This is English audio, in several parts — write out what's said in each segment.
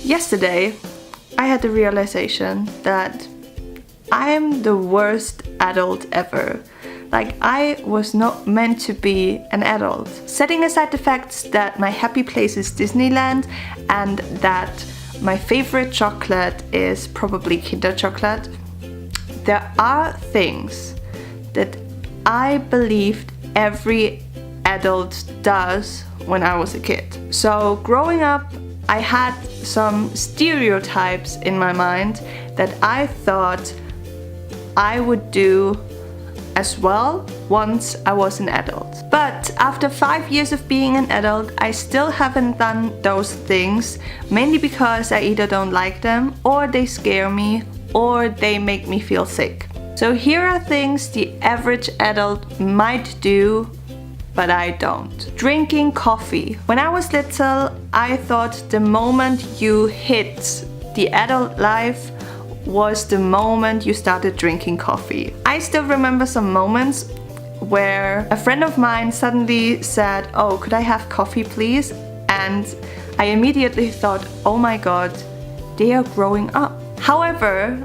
Yesterday, I had the realization that I am the worst adult ever. Like, I was not meant to be an adult. Setting aside the facts that my happy place is Disneyland and that my favorite chocolate is probably Kinder chocolate, there are things that I believed every adult does when I was a kid. So growing up, I had some stereotypes in my mind that I thought I would do as well once I was an adult. But after 5 years of being an adult, I still haven't done those things, mainly because I either don't like them, or they scare me, or they make me feel sick. So here are things the average adult might do, but I don't. Drinking coffee. When I was little, I thought the moment you hit the adult life was the moment you started drinking coffee. I still remember some moments where a friend of mine suddenly said, "Oh, could I have coffee please?" And I immediately thought, oh my god, they are growing up. However,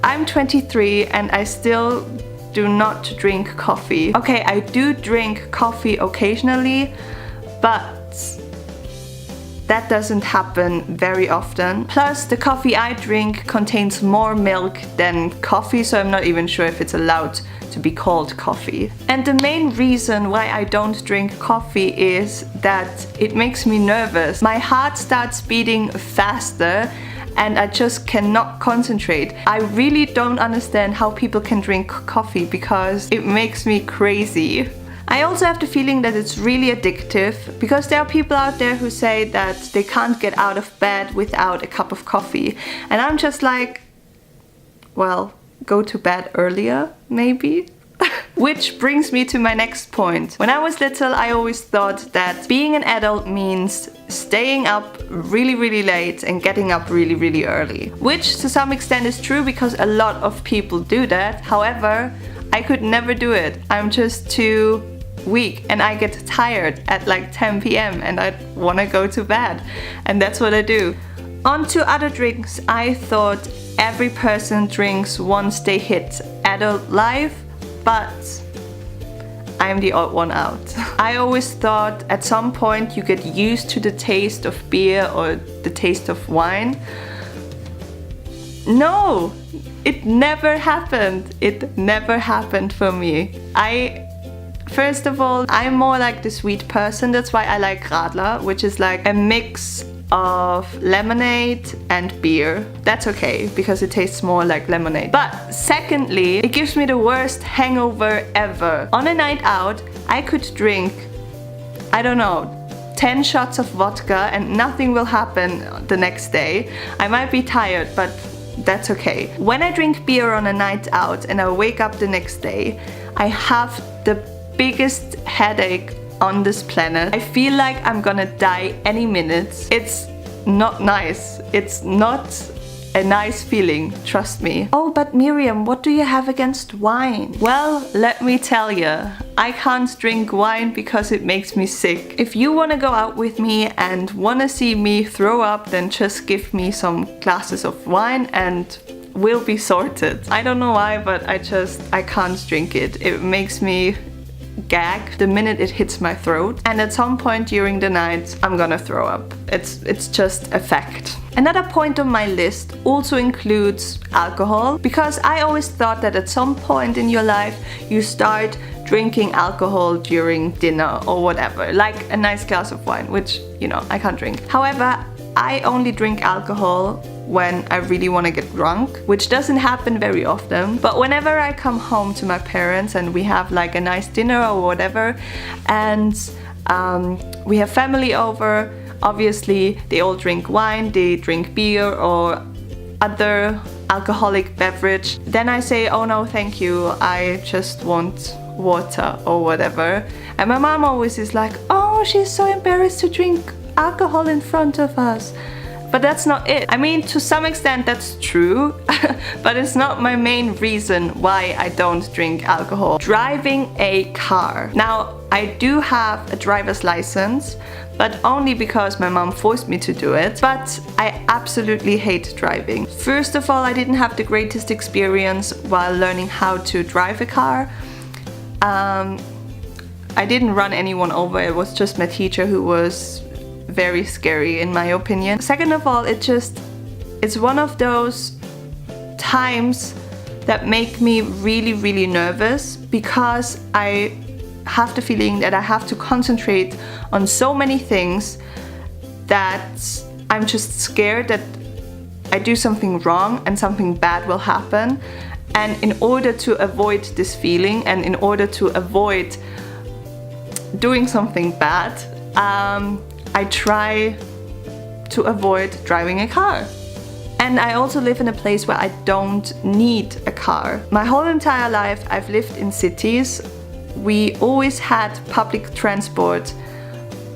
I'm 23 and I still do not drink coffee. Okay, I do drink coffee occasionally, but that doesn't happen very often. Plus, the coffee I drink contains more milk than coffee, so I'm not even sure if it's allowed to be called coffee. And the main reason why I don't drink coffee is that it makes me nervous. My heart starts beating faster and I just cannot concentrate. I really don't understand how people can drink coffee because it makes me crazy. I also have the feeling that it's really addictive because there are people out there who say that they can't get out of bed without a cup of coffee. And I'm just like, well, go to bed earlier, maybe? Which brings me to my next point. When I was little, I always thought that being an adult means staying up really, really late and getting up really, really early. Which to some extent is true because a lot of people do that. However, I could never do it. I'm just too weak and I get tired at like 10 p.m. and I want to go to bed. And that's what I do. On to other drinks. I thought every person drinks once they hit adult life, but I'm the odd one out. I always thought at some point you get used to the taste of beer or the taste of wine. No, it never happened. It never happened for me. First of all, I'm more like the sweet person. That's why I like Radler, which is like a mix of lemonade and beer. That's okay because it tastes more like lemonade. But secondly, it gives me the worst hangover ever. On a night out, I could drink, I don't know, 10 shots of vodka and nothing will happen the next day. I might be tired, but that's okay. When I drink beer on a night out and I wake up the next day, I have the biggest headache on this planet. I feel like I'm gonna die any minute. It's not nice. It's not a nice feeling, trust me. Oh, but Miriam, what do you have against wine? Well, let me tell you, I can't drink wine because it makes me sick. If you wanna go out with me and wanna see me throw up, then just give me some glasses of wine and we'll be sorted. I don't know why, but I can't drink it. It makes me gag the minute it hits my throat, and at some point during the night I'm gonna throw up. It's just a fact. Another point on my list also includes alcohol, because I always thought that at some point in your life you start drinking alcohol during dinner or whatever, like a nice glass of wine, which, you know, I can't drink. However, I only drink alcohol when I really want to get drunk, which doesn't happen very often. But whenever I come home to my parents and we have like a nice dinner or whatever, and we have family over, obviously they all drink wine, they drink beer or other alcoholic beverage. Then I say, oh no, thank you, I just want water or whatever. And my mom always is like, oh, she's so embarrassed to drink alcohol in front of us. But that's not it. I mean, to some extent that's true, but it's not my main reason why I don't drink alcohol. Driving a car. Now, I do have a driver's license, but only because my mom forced me to do it. But I absolutely hate driving. First of all, I didn't have the greatest experience while learning how to drive a car. I didn't run anyone over, it was just my teacher who was very scary in my opinion. Second of all, it's one of those times that make me really nervous, because I have the feeling that I have to concentrate on so many things that I'm just scared that I do something wrong and something bad will happen. And in order to avoid this feeling, and in order to avoid doing something bad, I try to avoid driving a car. And I also live in a place where I don't need a car. My whole entire life I've lived in cities. We always had public transport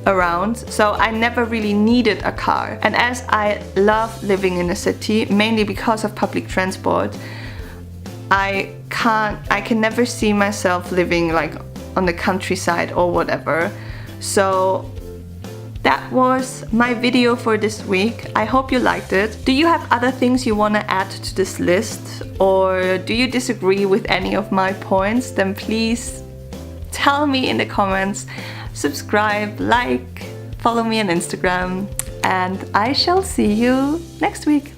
around, so I never really needed a car. And as I love living in a city, mainly because of public transport, I can never see myself living like on the countryside or whatever. So that was my video for this week. I hope you liked it. Do you have other things you want to add to this list, or do you disagree with any of my points? Then please tell me in the comments. Subscribe, like, follow me on Instagram, and I shall see you next week.